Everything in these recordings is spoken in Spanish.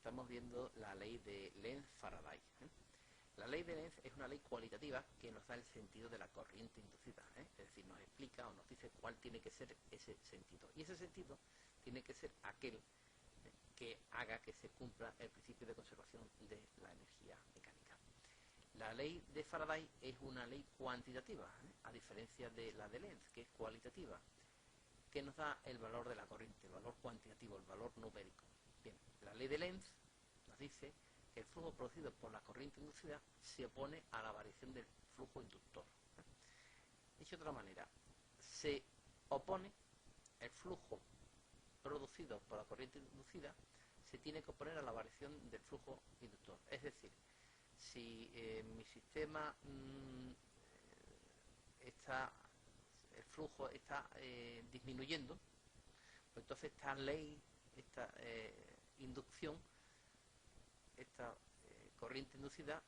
estamos viendo la ley de Lenz-Faraday. La ley de Lenz es una ley cualitativa que nos da el sentido de la corriente inducida, es decir, nos explica o nos dice cuál tiene que ser ese sentido. Y ese sentido tiene que ser aquel que haga que se cumpla el principio de conservación de la energía mecánica. La ley de Faraday es una ley cuantitativa, a diferencia de la de Lenz, que es cualitativa, que nos da el valor de la corriente, el valor cuantitativo, el valor numérico. Bien, la ley de Lenz nos dice que el flujo producido por la corriente inducida se opone a la variación del flujo inductor. Dicho de otra manera, se opone el flujo producido por la corriente inducida, se tiene que oponer a la variación del flujo inductor. Es decir, si mi sistema el flujo está disminuyendo, pues entonces esta ley, esta inducción, esta corriente inducida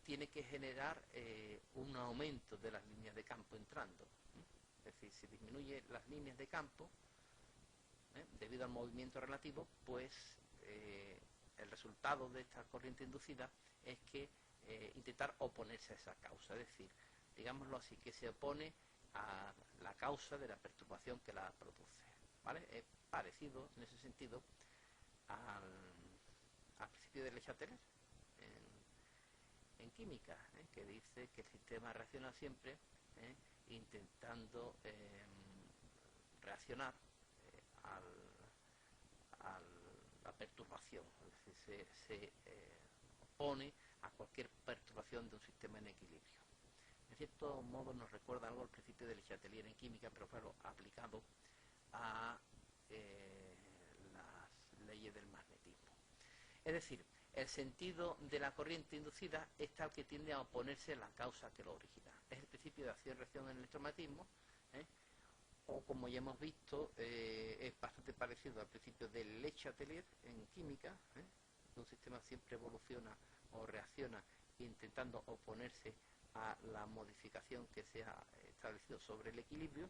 tiene que generar un aumento de las líneas de campo entrando. Es decir, si disminuye las líneas de campo debido al movimiento relativo, pues el resultado de esta corriente inducida es que intentar oponerse a esa causa, es decir, digámoslo así, que se opone a la causa de la perturbación que la produce, ¿vale? Es parecido en ese sentido al principio de Le Chatelier en química, que dice que el sistema reacciona siempre intentando reaccionar a la perturbación, es decir, se opone a cualquier perturbación de un sistema en equilibrio. En cierto modo nos recuerda algo al principio de Le Chatelier en química, pero claro, aplicado a las leyes del magnetismo. Es decir, el sentido de la corriente inducida es tal que tiende a oponerse a la causa que lo origina. Es el principio de acción-reacción en el electromagnetismo, o como ya hemos visto, es bastante parecido al principio de Le Chatelier en química, un sistema siempre evoluciona o reacciona intentando oponerse a la modificación que se ha establecido sobre el equilibrio,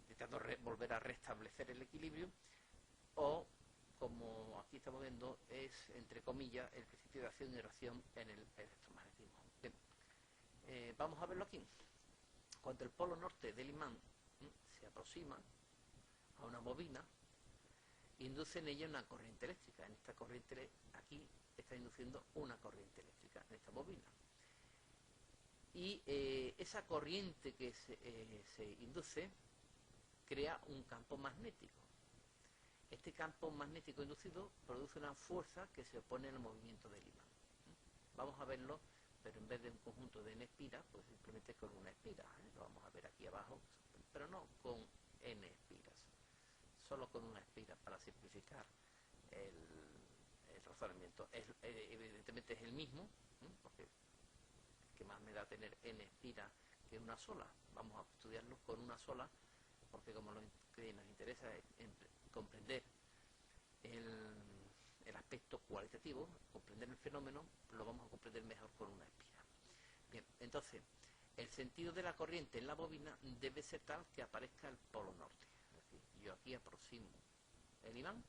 intentando volver a restablecer el equilibrio, o como aquí estamos viendo, es, entre comillas, el principio de acción y reacción en el electromagnetismo. Bien, vamos a verlo aquí. Cuando el polo norte del imán se aproxima a una bobina, induce en ella una corriente eléctrica. En esta corriente, aquí está induciendo una corriente eléctrica en esta bobina. Y esa corriente que se induce crea un campo magnético. Este campo magnético inducido produce una fuerza que se opone al movimiento del imán. Vamos a verlo, pero en vez de un conjunto de n espiras, pues simplemente con una espira. Lo vamos a ver aquí abajo, pero no con n espiras, solo con una espira para simplificar el razonamiento. Evidentemente es el mismo, porque es que más me da tener n espiras que una sola. Vamos a estudiarlo con una sola, porque como lo que nos interesa es comprender el aspecto cualitativo, comprender el fenómeno, lo vamos a comprender mejor con una espira. Bien, entonces, el sentido de la corriente en la bobina debe ser tal que aparezca el polo norte. Es decir, yo aquí aproximo el imán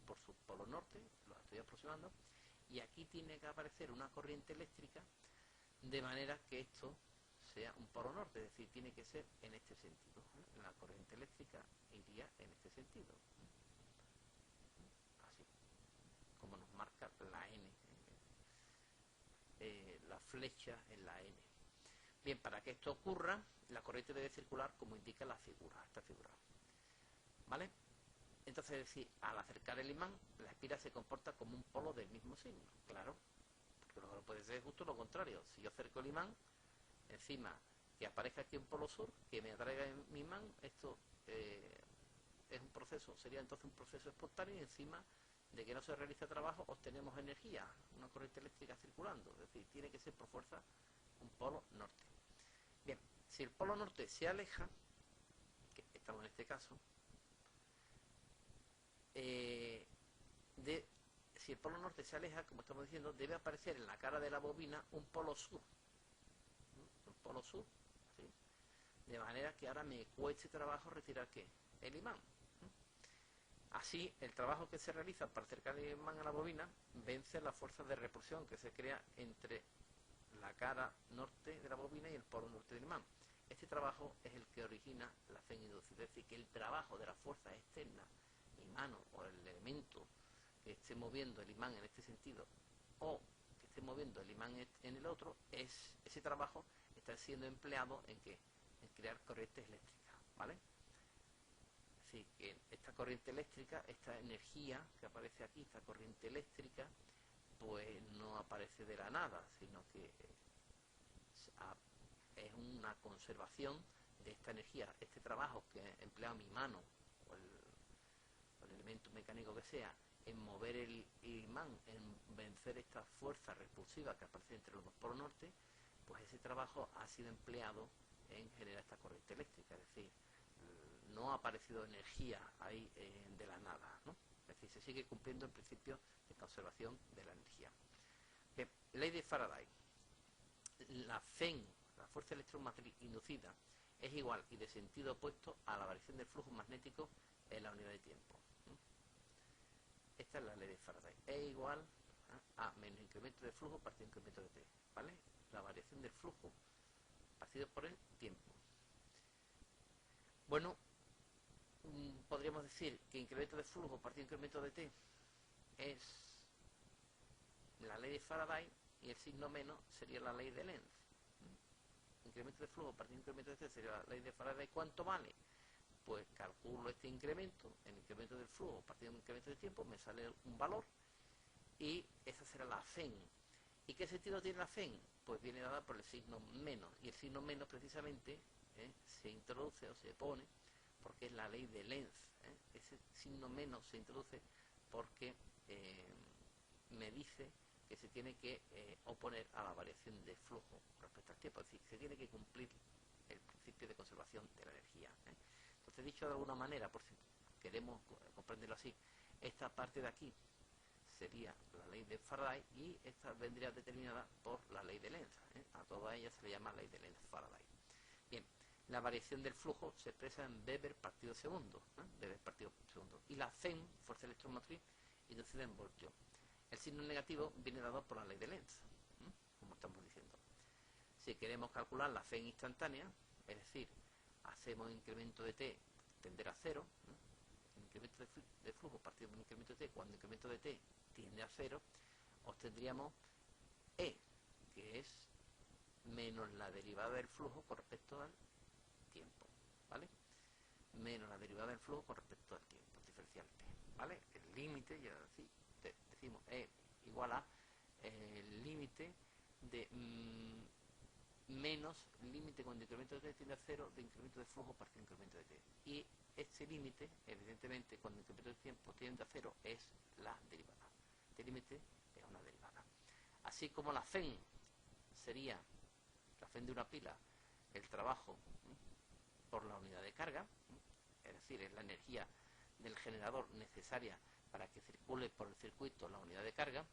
por su polo norte, lo estoy aproximando, y aquí tiene que aparecer una corriente eléctrica de manera que esto sea un polo norte, es decir, tiene que ser en este sentido. La corriente eléctrica iría en este sentido. Así, como nos marca la N, la flecha en la N. Bien, para que esto ocurra, la corriente debe circular como indica la figura, esta figura. ¿Vale? Entonces, es decir, al acercar el imán, la espira se comporta como un polo del mismo signo, claro, porque luego puede ser justo lo contrario. Si yo acerco el imán, encima que aparezca aquí un polo sur, que me atraiga mi imán, esto es un proceso, sería entonces un proceso espontáneo, y encima de que no se realiza trabajo obtenemos energía, una corriente eléctrica circulando, es decir, tiene que ser por fuerza un polo norte. Bien, si el polo norte se aleja, que estamos en este caso, si el polo norte se aleja, como estamos diciendo, debe aparecer en la cara de la bobina un polo sur, ¿sí? De manera que ahora me cueste trabajo retirar ¿qué? El imán. Así, el trabajo que se realiza para acercar el imán a la bobina vence la fuerza de repulsión que se crea entre la cara norte de la bobina y el polo norte del imán. Este trabajo es el que origina la FEN inducida, es decir, que el trabajo de las fuerzas externas, imán o el elemento que esté moviendo el imán en este sentido o que esté moviendo el imán en el otro, ese trabajo está siendo empleado en crear corrientes eléctricas, ¿vale? Es decir, que esta corriente eléctrica, esta energía que aparece aquí, esta corriente eléctrica, pues no aparece de la nada, sino que es una conservación de esta energía, este trabajo que emplea mi mano o el elemento mecánico que sea en mover el imán, en vencer esta fuerza repulsiva que aparece entre los dos polos norte, pues ese trabajo ha sido empleado en generar esta corriente eléctrica, es decir, no ha aparecido energía ahí de la nada, ¿no? Es decir, se sigue cumpliendo el principio de conservación de la energía. Bien, ley de Faraday. La FEN, la fuerza electromotriz inducida, es igual y de sentido opuesto a la variación del flujo magnético en la unidad de tiempo. Esta es la ley de Faraday. Es igual a menos incremento de flujo partido incremento de t, ¿vale? La variación del flujo partido por el tiempo. Bueno, podríamos decir que incremento de flujo partido incremento de t es la ley de Faraday y el signo menos sería la ley de Lenz. Incremento de flujo partido incremento de t sería la ley de Faraday. ¿Cuánto vale? Pues calculo este incremento, el incremento del flujo partido incremento de tiempo, me sale un valor y esa será la FEN. ¿Y qué sentido tiene la FEN? Pues viene dada por el signo menos, y el signo menos precisamente se introduce o se pone porque es la ley de Lenz. Ese signo menos se introduce porque me dice que se tiene que oponer a la variación de flujo respecto al tiempo, es decir, se tiene que cumplir el principio de conservación de la energía. Entonces, dicho de alguna manera, por si queremos comprenderlo así, esta parte de aquí sería la ley de Faraday y esta vendría determinada por la ley de Lenz. A toda ella se le llama ley de Lenz-Faraday. Bien, la variación del flujo se expresa en Weber partido segundo, Weber partido segundo, y la FEN, fuerza electromotriz, inducida en voltio. El signo negativo viene dado por la ley de Lenz, como estamos diciendo. Si queremos calcular la FEN instantánea, es decir, hacemos incremento de t tender a cero, incremento de flujo partido por incremento de t, cuando el incremento de t tiende a cero, obtendríamos E, que es menos la derivada del flujo con respecto al tiempo, ¿vale? Menos la derivada del flujo con respecto al tiempo, diferencial T, ¿vale? El límite, ya decimos, E igual a el límite de menos límite cuando el incremento de t tiende a cero de incremento de flujo partido incremento de t. Y este límite, evidentemente, cuando el incremento de tiempo tiende a cero, es la derivada. Este límite es una derivada. Así como la FEN sería, la FEN de una pila, el trabajo por la unidad de carga, es decir, es la energía del generador necesaria para que circule por el circuito la unidad de carga,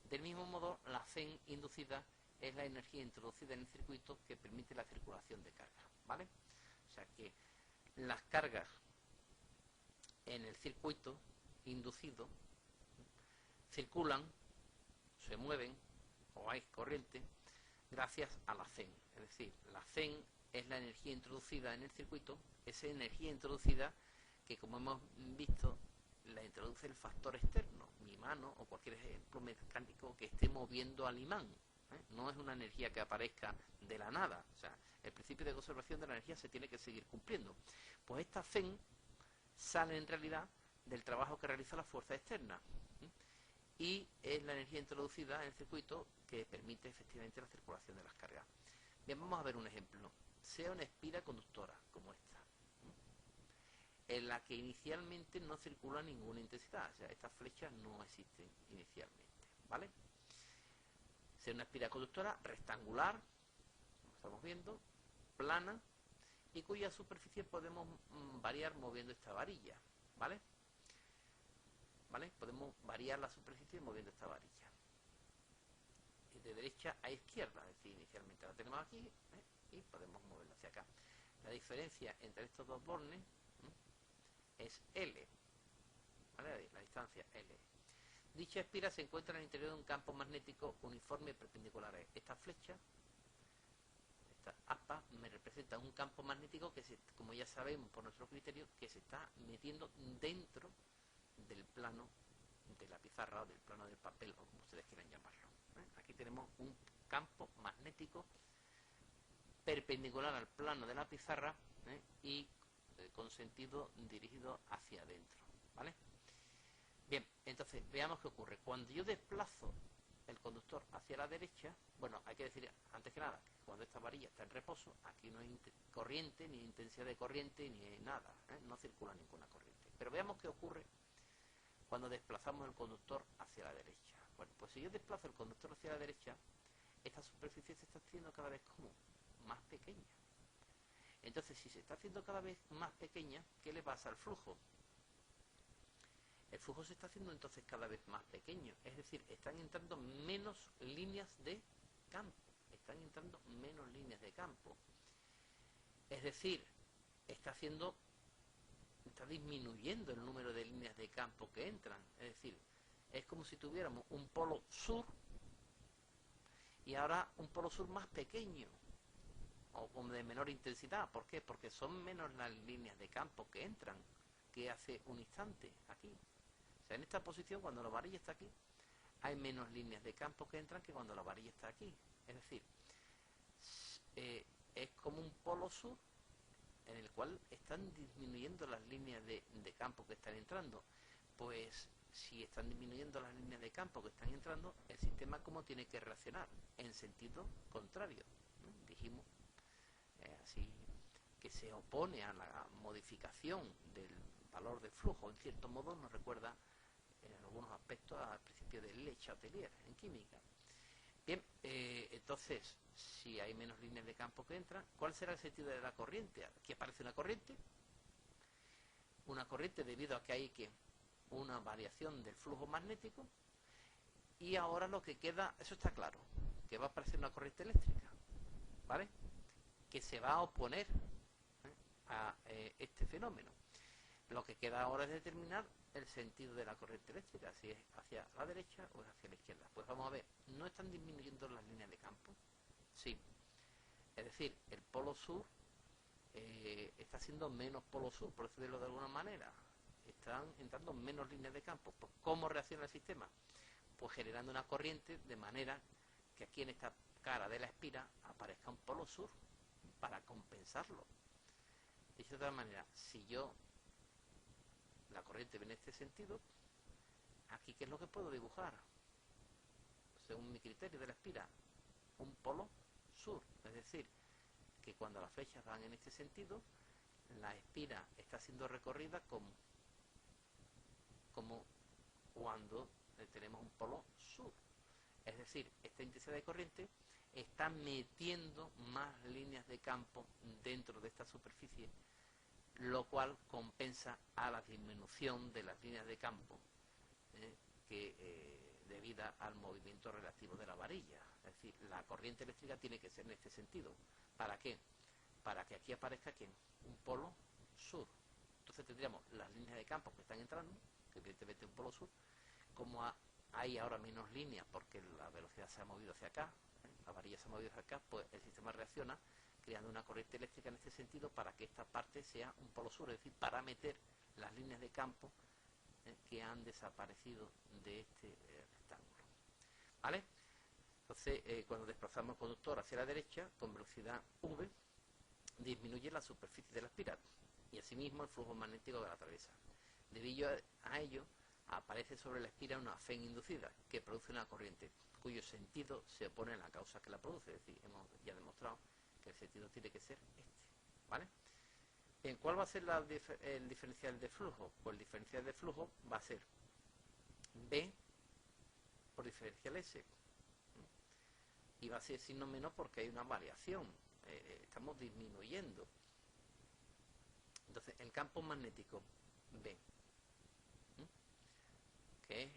del mismo modo la FEN inducida es la energía introducida en el circuito que permite la circulación de carga, ¿vale? O sea que las cargas en el circuito inducido circulan, se mueven o hay corriente gracias a la FEN. Es decir, la FEN es la energía introducida en el circuito, esa energía introducida que, como hemos visto, la introduce el factor externo, mi mano o cualquier ejemplo mecánico que esté moviendo al imán. No es una energía que aparezca de la nada. O sea, el principio de conservación de la energía se tiene que seguir cumpliendo. Pues esta FEN sale en realidad del trabajo que realiza la fuerza externa. Y es la energía introducida en el circuito que permite efectivamente la circulación de las cargas. Bien, vamos a ver un ejemplo. Sea una espira conductora, como esta, en la que inicialmente no circula ninguna intensidad. O sea, estas flechas no existen inicialmente, ¿vale? Sea una espira conductora rectangular, como estamos viendo, plana, y cuya superficie podemos variar moviendo esta varilla, ¿vale? ¿Vale? Podemos variar la superficie moviendo esta varilla. Y de derecha a izquierda, es decir, inicialmente la tenemos aquí, y podemos moverla hacia acá. La diferencia entre estos dos bornes es L, ¿vale? La distancia L. Dicha espira se encuentra en el interior de un campo magnético uniforme y perpendicular. Esta flecha, esta aspa, me representa un campo magnético que, como ya sabemos por nuestro criterio, que se está metiendo dentro del plano de la pizarra o del plano del papel, o como ustedes quieran llamarlo. Aquí tenemos un campo magnético perpendicular al plano de la pizarra y con sentido dirigido hacia adentro, ¿vale? Bien, entonces veamos qué ocurre. Cuando yo desplazo el conductor hacia la derecha, bueno, hay que decir antes que nada, cuando esta varilla está en reposo, aquí no hay corriente, ni intensidad de corriente, ni nada, no circula ninguna corriente. Pero veamos qué ocurre cuando desplazamos el conductor hacia la derecha. Bueno, pues si yo desplazo el conductor hacia la derecha, esta superficie se está haciendo cada vez como más pequeña. Entonces, si se está haciendo cada vez más pequeña, ¿qué le pasa al flujo? El flujo se está haciendo entonces cada vez más pequeño, es decir, están entrando menos líneas de campo, es decir, está disminuyendo el número de líneas de campo que entran, es decir, es como si tuviéramos un polo sur y ahora un polo sur más pequeño o de menor intensidad. ¿Por qué? Porque son menos las líneas de campo que entran que hace un instante aquí. O sea, en esta posición, cuando la varilla está aquí, hay menos líneas de campo que entran que cuando la varilla está aquí. Es decir, es como un polo sur en el cual están disminuyendo las líneas de campo que están entrando. Pues si están disminuyendo las líneas de campo que están entrando, el sistema ¿cómo tiene que reaccionar? En sentido contrario. Dijimos así que se opone a la modificación del valor de flujo. En cierto modo nos recuerda en algunos aspectos al principio de Le Chatelier en química. Bien, entonces, si hay menos líneas de campo que entran, ¿cuál será el sentido de la corriente? Aquí aparece una corriente debido a que hay una variación del flujo magnético, y ahora lo que queda, eso está claro, que va a aparecer una corriente eléctrica, ¿vale? Que se va a oponer a este fenómeno. Lo que queda ahora es determinar el sentido de la corriente eléctrica, si es hacia la derecha o es hacia la izquierda. Pues vamos a ver, ¿no están disminuyendo las líneas de campo? Sí. Es decir, el polo sur está siendo menos polo sur, por decirlo de alguna manera. Están entrando menos líneas de campo. Pues, ¿cómo reacciona el sistema? Pues generando una corriente de manera que aquí en esta cara de la espira aparezca un polo sur para compensarlo. Dicho de otra manera, si la corriente viene en este sentido, aquí ¿qué es lo que puedo dibujar? Según mi criterio de la espira, un polo sur, es decir, que cuando las flechas van en este sentido, la espira está siendo recorrida como cuando tenemos un polo sur. Es decir, esta intensidad de corriente está metiendo más líneas de campo dentro de esta superficie, lo cual compensa a la disminución de las líneas de campo debida al movimiento relativo de la varilla. Es decir, la corriente eléctrica tiene que ser en este sentido. ¿Para qué? Para que aquí aparezca un polo sur. Entonces tendríamos las líneas de campo que están entrando, que evidentemente un polo sur. Como hay ahora menos líneas porque la velocidad se ha movido hacia acá, la varilla se ha movido hacia acá, pues el sistema reacciona creando una corriente eléctrica en este sentido para que esta parte sea un polo sur, es decir, para meter las líneas de campo que han desaparecido de este rectángulo. ¿Vale? Entonces, cuando desplazamos el conductor hacia la derecha, con velocidad v, disminuye la superficie de la espiral y asimismo el flujo magnético que la atraviesa. Debido a ello, aparece sobre la espiral una FEN inducida que produce una corriente cuyo sentido se opone a la causa que la produce. Es decir, hemos ya demostrado que el sentido tiene que ser este. ¿Vale? Bien, ¿cuál va a ser el diferencial de flujo? Pues el diferencial de flujo va a ser B por diferencial S. Y va a ser signo menos porque hay una variación. Estamos disminuyendo. Entonces, el campo magnético B, que es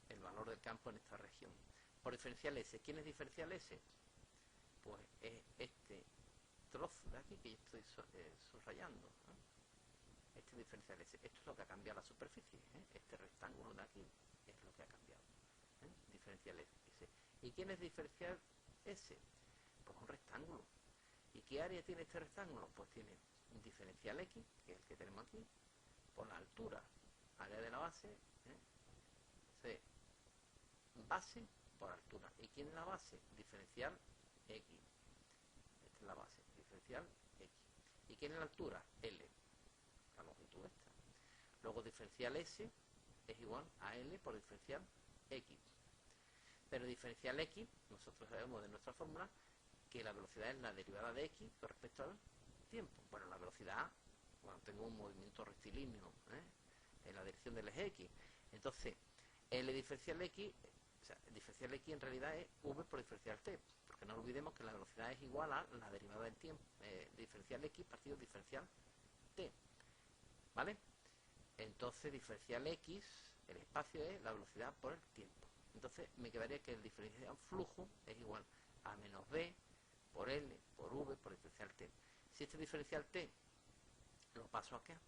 el valor del campo en esta región, por diferencial S. ¿Quién es diferencial S? Pues es este trozo de aquí que yo estoy subrayando. Este diferencial S. Esto es lo que ha cambiado la superficie, ¿eh? Este rectángulo de aquí es lo que ha cambiado, ¿eh? Diferencial S. ¿Y quién es diferencial S? Pues un rectángulo. ¿Y qué área tiene este rectángulo? Pues tiene un diferencial X, que es el que tenemos aquí, por la altura, área de la base, ¿eh? C, base por altura. ¿Y quién es la base? Diferencial X. Esta es la base, diferencial X. ¿Y quién es la altura? L, la longitud esta. Luego diferencial S es igual a L por diferencial X. Pero diferencial X, nosotros sabemos de nuestra fórmula que la velocidad es la derivada de X con respecto al tiempo. Bueno, la velocidad, cuando tengo un movimiento rectilíneo, ¿eh? En la dirección del eje X. Entonces, L diferencial X, o sea, diferencial X en realidad es V por diferencial T, porque no olvidemos que la velocidad es igual a la derivada del tiempo, diferencial X partido diferencial T, ¿vale? Entonces, diferencial X, el espacio es la velocidad por el tiempo. Entonces, me quedaría que el diferencial flujo es igual a menos B por L por V por diferencial T. Si este diferencial T lo paso acá,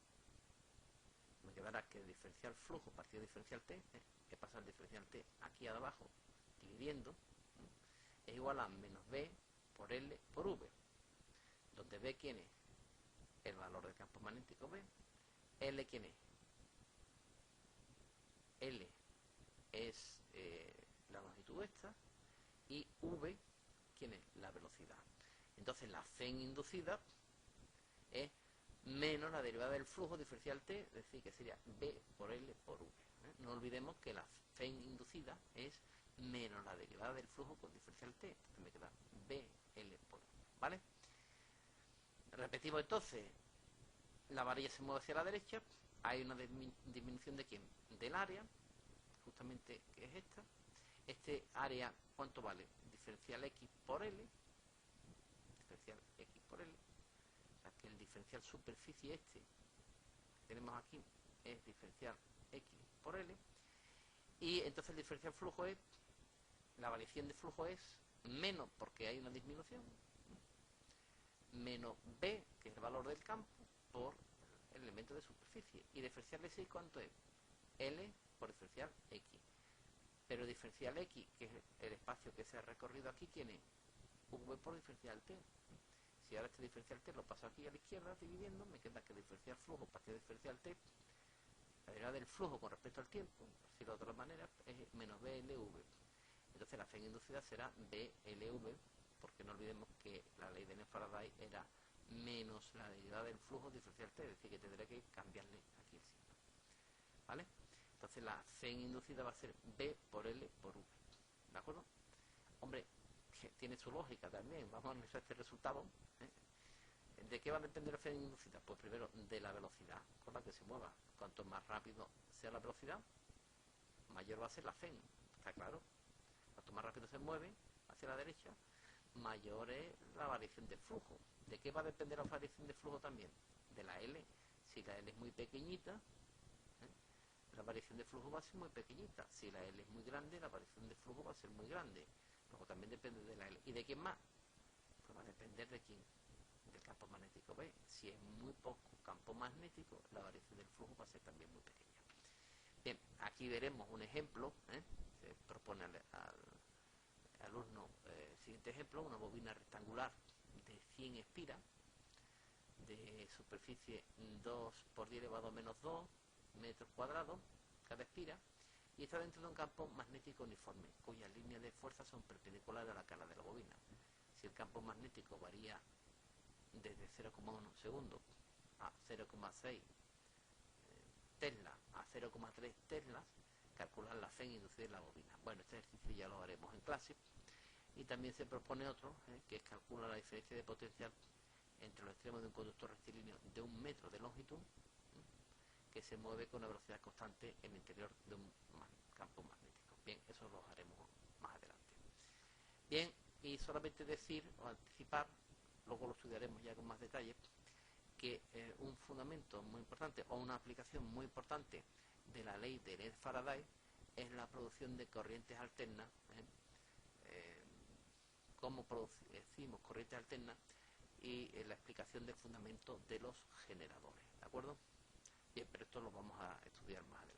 me quedará que el diferencial flujo partido diferencial T, que pasa el diferencial T aquí abajo, dividiendo, es igual a menos B por L por V, donde B ¿quién es? El valor del campo magnético B. L ¿quién es? L es la longitud esta, y V ¿quién es? La velocidad. Entonces la Fn inducida es menos la derivada del flujo diferencial T, es decir, que sería B por L por V. No olvidemos que la Fn inducida es menos la derivada del flujo con diferencial T, entonces me queda BL por V, ¿vale? Repetimos entonces, la varilla se mueve hacia la derecha, hay una disminución de ¿quién? Del área, justamente que es esta. Este área, ¿cuánto vale? Diferencial X por L, diferencial X por L, o sea que el diferencial superficie este que tenemos aquí es diferencial X por L, y entonces el diferencial flujo es, la variación de flujo es menos, porque hay una disminución, menos B, que es el valor del campo, por el elemento de superficie. Y diferencial S, ¿cuánto es? L por diferencial X. Pero diferencial X, que es el espacio que se ha recorrido aquí, ¿quién es? V por diferencial T. Si ahora este diferencial T lo paso aquí a la izquierda, dividiendo, me queda que el diferencial flujo partido de diferencial T, la derivada del flujo con respecto al tiempo, por decirlo de otra manera, es menos BLV. Entonces la Fn inducida será BLV, porque no olvidemos que la ley de Faraday era menos la derivada del flujo diferencial T, es decir, que tendré que cambiarle aquí el signo, ¿vale? Entonces la Fn inducida va a ser B por L por V, ¿de acuerdo? Hombre, que tiene su lógica también, vamos a analizar este resultado, ¿eh? ¿De qué va a depender la Fn inducida? Pues primero de la velocidad con la que se mueva. Cuanto más rápido sea la velocidad, mayor va a ser la Fn, ¿está claro? Cuanto más rápido se mueve hacia la derecha, mayor es la variación de flujo. ¿De qué va a depender la variación de flujo también? De la L. Si la L es muy pequeñita, la variación de flujo va a ser muy pequeñita. Si la L es muy grande, la variación de flujo va a ser muy grande. Luego también depende de la L. ¿Y de quién más? Pues va a depender de quién, del campo magnético B. Si es muy poco campo magnético, la variación del flujo va a ser también muy pequeña. Bien, aquí veremos un ejemplo, se propone al alumno siguiente ejemplo, una bobina rectangular de 100 espiras, de superficie 2 por 10 elevado a menos 2 metros cuadrados cada espira, y está dentro de un campo magnético uniforme, cuyas líneas de fuerza son perpendiculares a la cara de la bobina. Si el campo magnético varía desde 0,1 segundos a 0,6 Tesla a 0,3 Teslas, calcular la Fn inducida en la bobina. Bueno, este ejercicio ya lo haremos en clase. Y también se propone otro, que es calcular la diferencia de potencial entre los extremos de un conductor rectilíneo de 1 metro de longitud, que se mueve con una velocidad constante en el interior de un campo magnético. Bien, eso lo haremos más adelante. Bien, y solamente decir o anticipar, luego lo estudiaremos ya con más detalle, que un fundamento muy importante o una aplicación muy importante de la ley de Faraday es la producción de corrientes alternas. Cómo producimos corrientes alternas y la explicación del fundamento de los generadores, ¿de acuerdo? Bien, pero esto lo vamos a estudiar más adelante.